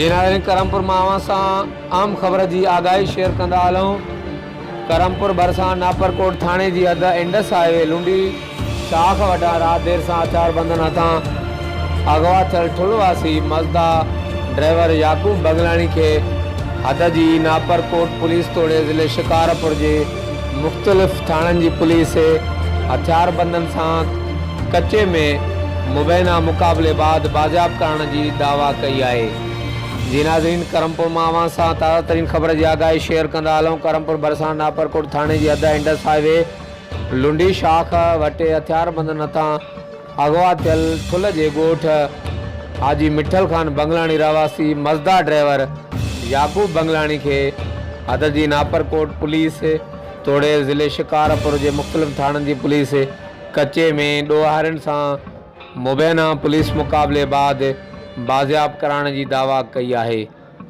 जिनारे करमपुर मावा सा आम खबर की आगाही शेयर कंदा हलूं। करमपुर भरसा नापरकोट थाने की हद इंडस हाईवे लुंडी शाख वटा रात देर से हथियार बंधन हथा अगवा थियल ठुलवासी मजदा ड्राइवर याकूब बगलानी के हद की नापरकोट पुलिस तोड़े ज़िले शिकारपुर के मुख्तलिफ थानन की पुलिस हथियार बंधन से कच्चे में मुबैना मुकाबले बाद बाजियाब करण की दावा कई है। जी नाज़रीन, करमपुर मावा से ताज़ा तरीन खबर की आगाही शेयर कंदा हलूं। करमपुर भरसा नापरकोट थाने की हद इंडस हाईवे लुंडी शाख वटे हथियार बंधन हथा अगवा थियल ठुल के गोठ हाजी मिठल खान बंगलानी रहवासी मजदा ड्राइवर याकूब बंगलानी के हद की नापरकोट पुलिस तोड़े ज़िले शिकारपुर के मुख्तलिफ थानन की पुलिस कच्चे में डोहारन से मुबैना पुलिस मुकाबले बाद बाजियाब कराने की दावा कई है।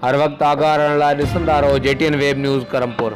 हर वक्त आगाह रहने लाइ ॾिसंदा रहो JTN वेब न्यूज़ करमपुर।